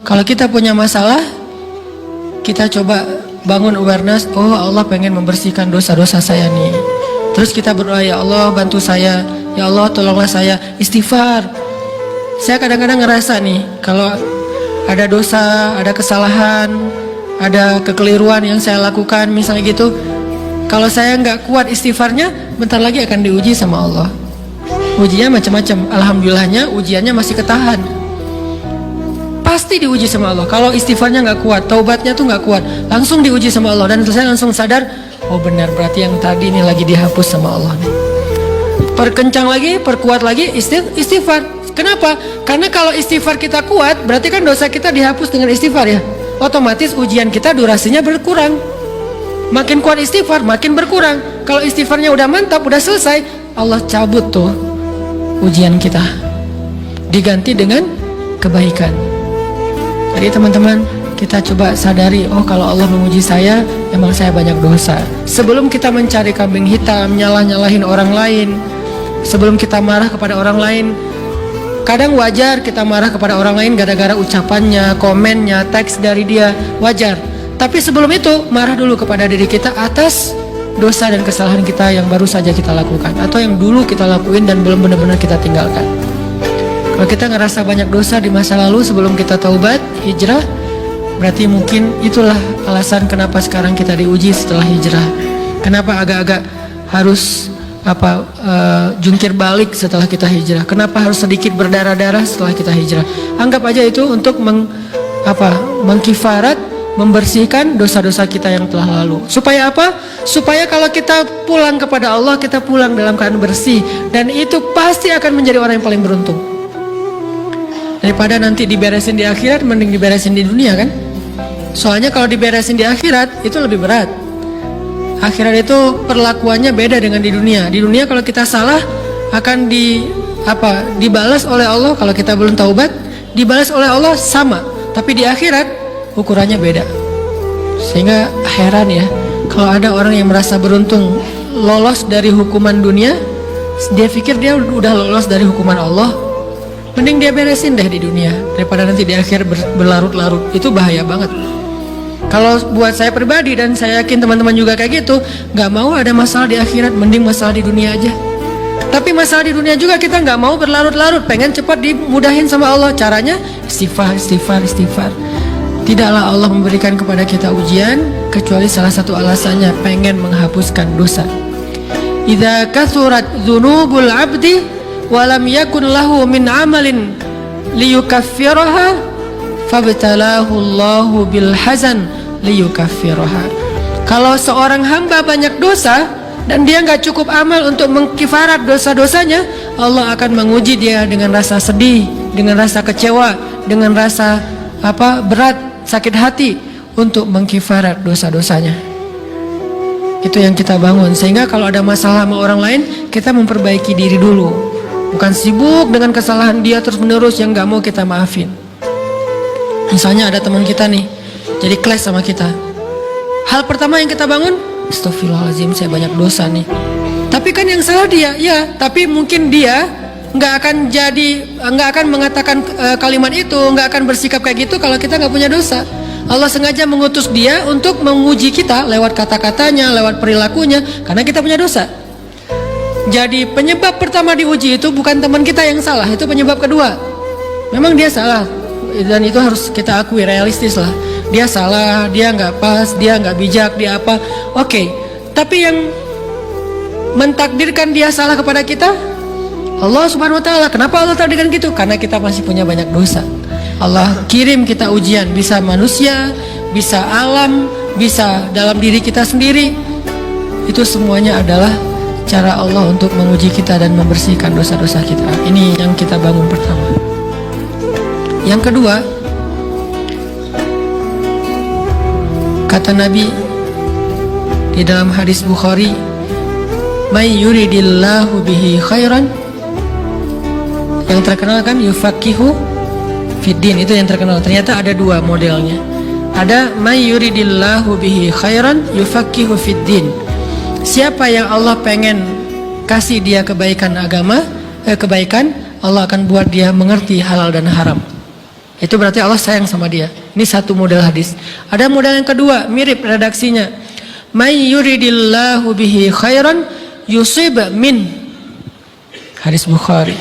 Kalau kita punya masalah, kita coba bangun awareness, oh Allah pengen membersihkan dosa-dosa saya nih. Terus kita berdoa, ya Allah bantu saya, ya Allah tolonglah saya, istighfar. Saya kadang-kadang ngerasa nih, kalau ada dosa, ada kesalahan, ada kekeliruan yang saya lakukan misalnya gitu, kalau saya nggak kuat istighfarnya, bentar lagi akan diuji sama Allah. Ujinya macam-macam. Alhamdulillahnya ujiannya masih ketahan. Pasti diuji sama Allah. Kalau istighfarnya nggak kuat, taubatnya tuh nggak kuat, langsung diuji sama Allah. Dan saya langsung sadar, oh benar, berarti yang tadi ini lagi dihapus sama Allah nih. Perkencang lagi, perkuat lagi istighfar. Kenapa? Karena kalau istighfar kita kuat, berarti kan dosa kita dihapus dengan istighfar ya. Otomatis ujian kita durasinya berkurang. Makin kuat istighfar, makin berkurang. Kalau istighfarnya udah mantap, udah selesai, Allah cabut tuh ujian kita, diganti dengan kebaikan. Jadi teman-teman, kita coba sadari, oh kalau Allah menguji saya, emang saya banyak dosa. Sebelum kita mencari kambing hitam, nyalah-nyalahin orang lain, sebelum kita marah kepada orang lain, kadang wajar kita marah kepada orang lain gara-gara ucapannya, komennya, teks dari dia, wajar. Tapi sebelum itu, marah dulu kepada diri kita atas dosa dan kesalahan kita yang baru saja kita lakukan, atau yang dulu kita lakuin dan belum benar-benar kita tinggalkan. Kalau kita ngerasa banyak dosa di masa lalu sebelum kita taubat, hijrah, berarti mungkin itulah alasan kenapa sekarang kita diuji setelah hijrah. Kenapa agak-agak harus jungkir balik setelah kita hijrah? Kenapa harus sedikit berdarah-darah setelah kita hijrah? Anggap aja itu untuk mengkifarat, membersihkan dosa-dosa kita yang telah lalu. Supaya apa? Supaya kalau kita pulang kepada Allah, kita pulang dalam keadaan bersih. Dan itu pasti akan menjadi orang yang paling beruntung. Daripada nanti diberesin di akhirat, mending diberesin di dunia kan? Soalnya kalau diberesin di akhirat, itu lebih berat. Akhirat itu perlakuannya beda dengan di dunia. Di dunia kalau kita salah, akan dibalas oleh Allah. Kalau kita belum taubat, dibalas oleh Allah sama. Tapi di akhirat, ukurannya beda. Sehingga heran ya, kalau ada orang yang merasa beruntung lolos dari hukuman dunia, dia pikir dia udah lolos dari hukuman Allah, mending dia beresin deh di dunia daripada nanti di akhir berlarut-larut. Itu bahaya banget. Kalau buat saya pribadi, dan saya yakin teman-teman juga kayak gitu, nggak mau ada masalah di akhirat, mending masalah di dunia aja. Tapi masalah di dunia juga kita nggak mau berlarut-larut, pengen cepat dimudahin sama Allah. Caranya istighfar. Tidaklah Allah memberikan kepada kita ujian kecuali salah satu alasannya pengen menghapuskan dosa. Idza kathurat dzunubul 'abdi wa lam yakun lahu min 'amalin liyukaffiraha fabtalahu Allahu bil hazan liyukaffiraha. Kalau seorang hamba banyak dosa dan dia nggak cukup amal untuk mengkifarat dosa-dosanya, Allah akan menguji dia dengan rasa sedih, dengan rasa kecewa, dengan rasa berat, sakit hati untuk mengkifarat dosa-dosanya. Itu yang kita bangun. Sehingga kalau ada masalah sama orang lain, kita memperbaiki diri dulu, bukan sibuk dengan kesalahan dia terus menerus yang gak mau kita maafin. Misalnya ada teman kita nih jadi clash sama kita, hal pertama yang kita bangun, astagfirullahaladzim, saya banyak dosa nih. Tapi kan yang salah dia, ya. Tapi mungkin dia nggak akan mengatakan kalimat itu, nggak akan bersikap kayak gitu kalau kita nggak punya dosa. Allah sengaja mengutus dia untuk menguji kita lewat kata-katanya, lewat perilakunya, karena kita punya dosa. Jadi penyebab pertama diuji itu bukan teman kita yang salah, itu penyebab kedua. Memang dia salah, dan itu harus kita akui, realistis lah. Dia salah, dia nggak pas, dia nggak bijak, dia apa? Oke. Tapi yang mentakdirkan dia salah kepada kita, Allah Subhanahu wa Ta'ala. Kenapa Allah takdirkan gitu? Karena kita masih punya banyak dosa. Allah kirim kita ujian, bisa manusia, bisa alam, bisa dalam diri kita sendiri. Itu semuanya adalah cara Allah untuk menguji kita dan membersihkan dosa-dosa kita. Ini yang kita bangun pertama. Yang kedua, kata Nabi di dalam hadis Bukhari, "May yuridillahu bihi khairan", yang terkenal kan yufaqihu fiddin, itu yang terkenal. Ternyata ada dua modelnya. Ada may yuridillahu bihi khairan yufaqihu fiddin. Siapa yang Allah pengen kasih dia kebaikan agama, kebaikan, Allah akan buat dia mengerti halal dan haram. Itu berarti Allah sayang sama dia. Ini satu model hadis. Ada model yang kedua, mirip redaksinya. May yuridillahu bihi khairan yusib min. Hadis Bukhari.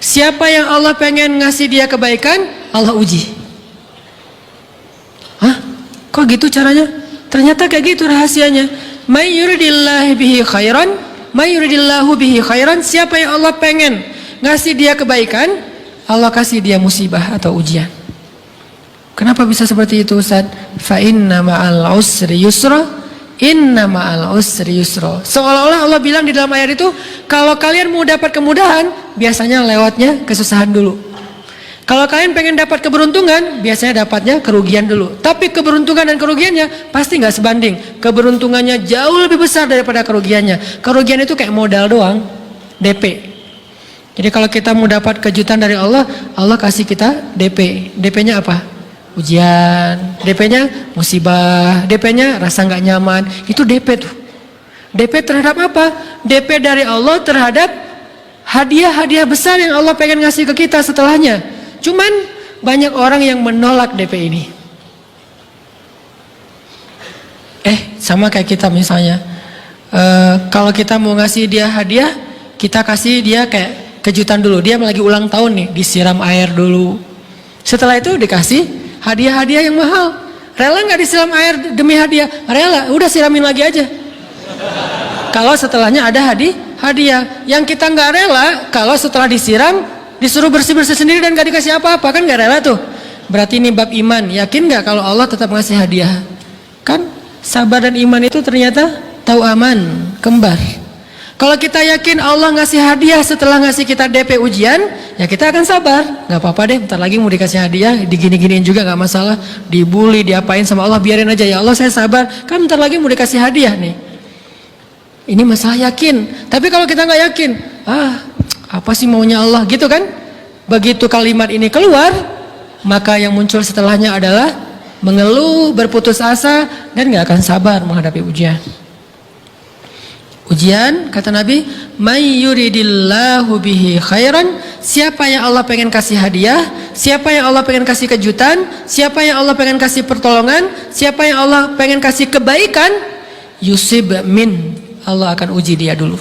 Siapa yang Allah pengen ngasih dia kebaikan, Allah uji. Hah? Kok gitu caranya? Ternyata kayak gitu rahasianya. May yuridillahu bihi khairan, may yuridillahu bihi khairan. Siapa yang Allah pengen ngasih dia kebaikan, Allah kasih dia musibah atau ujian. Kenapa bisa seperti itu, Ustaz? Fa inna ma'al usri yusra, inna ma'al usri yusra. Seolah-olah Allah bilang di dalam ayat itu, kalau kalian mau dapat kemudahan, biasanya lewatnya kesusahan dulu. Kalau kalian pengen dapat keberuntungan, biasanya dapatnya kerugian dulu. Tapi keberuntungan dan kerugiannya pasti nggak sebanding. Keberuntungannya jauh lebih besar daripada kerugiannya. Kerugian itu kayak modal doang, DP. Jadi kalau kita mau dapat kejutan dari Allah, Allah kasih kita DP. DP-nya apa? Ujian. DP-nya musibah. DP-nya rasa nggak nyaman. Itu DP tuh. DP terhadap apa? DP dari Allah terhadap hadiah-hadiah besar yang Allah pengen ngasih ke kita setelahnya. Cuman banyak orang yang menolak DP ini. Sama kayak kita misalnya. Kalau kita mau ngasih dia hadiah, kita kasih dia kayak kejutan dulu. Dia lagi ulang tahun nih, disiram air dulu. Setelah itu dikasih hadiah-hadiah yang mahal. Rela nggak disiram air demi hadiah? Rela, udah siramin lagi aja. Kalau setelahnya ada hadiah. Yang kita nggak rela, kalau setelah disiram disuruh bersih-bersih sendiri dan nggak dikasih apa-apa, kan nggak rela tuh. Berarti ini bab iman. Yakin nggak kalau Allah tetap ngasih hadiah? Kan sabar dan iman itu ternyata tahu aman, kembar. Kalau kita yakin Allah ngasih hadiah setelah ngasih kita DP ujian, ya kita akan sabar. Gak apa-apa deh, bentar lagi mau dikasih hadiah, digini-giniin juga gak masalah. Dibully, diapain sama Allah, biarin aja. Ya Allah saya sabar, kan bentar lagi mau dikasih hadiah nih. Ini masalah yakin. Tapi kalau kita gak yakin, apa sih maunya Allah gitu kan? Begitu kalimat ini keluar, maka yang muncul setelahnya adalah mengeluh, berputus asa, dan gak akan sabar menghadapi ujian. Ujian, kata Nabi, may yuridillahu bihi khairan. Siapa yang Allah pengen kasih hadiah, siapa yang Allah pengen kasih kejutan, siapa yang Allah pengen kasih pertolongan, siapa yang Allah pengen kasih kebaikan, yusib min, Allah akan uji dia dulu.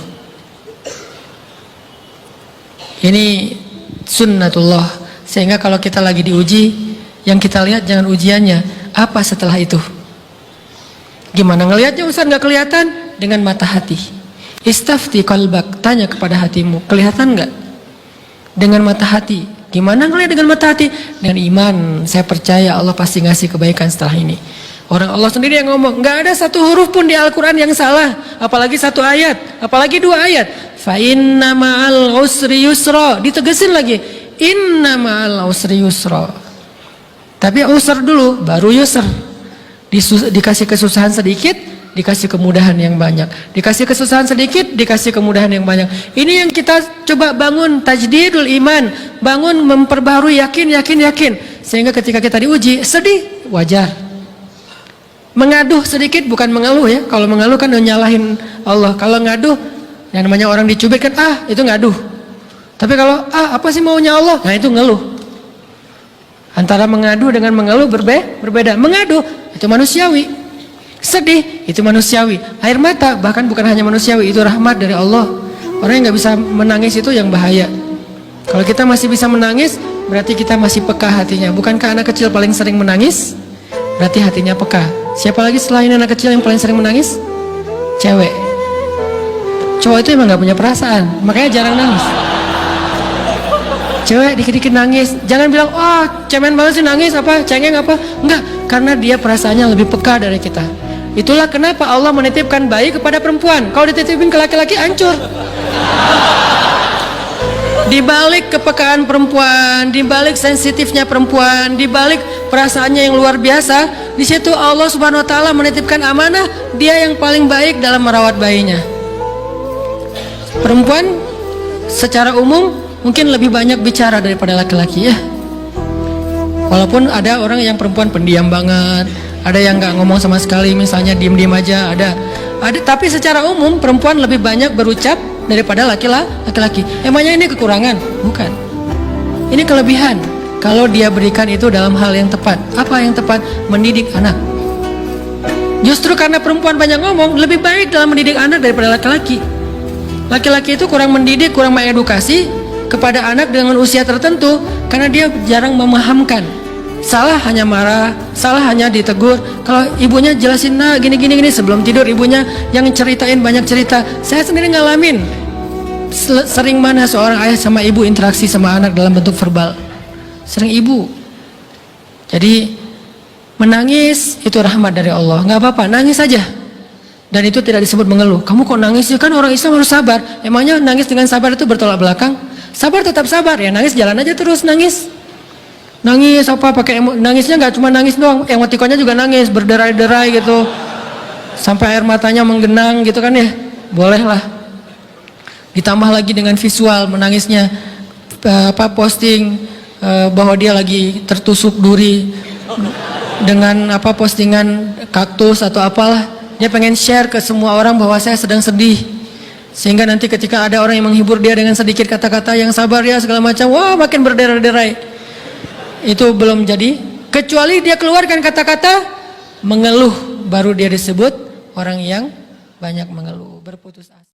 Ini sunnatullah. Sehingga kalau kita lagi diuji, yang kita lihat jangan ujiannya, apa setelah itu. Gimana ngelihatnya Ustaz? Nggak kelihatan. Dengan mata hati. Istafti qalbak, tanya kepada hatimu, kelihatan nggak? Dengan mata hati. Gimana ngelihat dengan mata hati? Dengan iman. Saya percaya Allah pasti ngasih kebaikan setelah ini. Orang Allah sendiri yang ngomong, nggak ada satu huruf pun di Al-Quran yang salah, apalagi satu ayat, apalagi dua ayat. Fa inna ma'al usri yusra, ditegesin lagi, inna ma'al usri yusra. Tapi usr dulu, baru yusr. Dikasih kesusahan sedikit, dikasih kemudahan yang banyak. Dikasih kesusahan sedikit, dikasih kemudahan yang banyak. Ini yang kita coba bangun, tajdidul iman, bangun memperbaharui yakin. Sehingga ketika kita diuji, sedih, wajar. Mengaduh sedikit, bukan mengeluh ya. Kalau mengeluh kan nyalahin Allah. Kalau ngaduh, yang namanya orang dicubit kan, itu ngaduh. Tapi kalau, apa sih maunya Allah? Nah itu ngeluh. Antara mengadu dengan mengeluh berbeda. Mengadu, itu manusiawi. Sedih, itu manusiawi. Air mata, bahkan bukan hanya manusiawi, itu rahmat dari Allah. Orang yang gak bisa menangis itu yang bahaya. Kalau kita masih bisa menangis, berarti kita masih peka hatinya. Bukankah anak kecil paling sering menangis? Berarti hatinya peka. Siapa lagi selain anak kecil yang paling sering menangis? Cewek. Cowok itu emang gak punya perasaan, makanya jarang nangis. Cewek dikit-dikit nangis. Jangan bilang, cemen banget sih nangis, cengeng apa. Enggak, karena dia perasaannya lebih peka dari kita. Itulah kenapa Allah menitipkan bayi kepada perempuan. Kalau dititipin ke laki-laki, hancur. Di balik kepekaan perempuan, di balik sensitifnya perempuan, di balik perasaannya yang luar biasa, di situ Allah Subhanahu wa taala menitipkan amanah, dia yang paling baik dalam merawat bayinya. Perempuan secara umum mungkin lebih banyak bicara daripada laki-laki ya. Walaupun ada orang yang perempuan pendiam banget, ada yang nggak ngomong sama sekali, misalnya diem-diem aja, ada. Tapi secara umum perempuan lebih banyak berucap daripada laki-laki. Emangnya ini kekurangan? Bukan. Ini kelebihan. kalau dia berikan itu dalam hal yang tepat. Apa yang tepat? Mendidik anak. Justru karena perempuan banyak ngomong, lebih baik dalam mendidik anak daripada laki-laki. Laki-laki itu kurang mendidik, kurang mengedukasi kepada anak dengan usia tertentu karena dia jarang memahamkan. Salah hanya marah, salah hanya ditegur. Kalau ibunya jelasin, nah gini sebelum tidur ibunya yang ceritain banyak cerita. Saya sendiri ngalamin sering mana seorang ayah sama ibu interaksi sama anak dalam bentuk verbal. Sering ibu. Jadi menangis itu rahmat dari Allah. Nggak apa-apa, nangis saja. Dan itu tidak disebut mengeluh. Kamu kok nangis sih? Kan orang Islam harus sabar. Emangnya nangis dengan sabar itu bertolak belakang? Sabar tetap sabar ya, nangis jalan aja terus nangis. Nangis apa pakai nangisnya nggak cuma nangis doang, emotikonnya juga nangis, berderai-derai gitu. Sampai air matanya menggenang gitu kan ya. Boleh lah. Ditambah lagi dengan visual menangisnya, posting bahwa dia lagi tertusuk duri dengan postingan kaktus atau apalah. Dia pengen share ke semua orang bahwa saya sedang sedih. Sehingga nanti ketika ada orang yang menghibur dia dengan sedikit kata-kata yang sabar ya segala macam, wah makin berderai-derai. Itu belum jadi, kecuali dia keluarkan kata-kata mengeluh, baru dia disebut orang yang banyak mengeluh, berputus asa.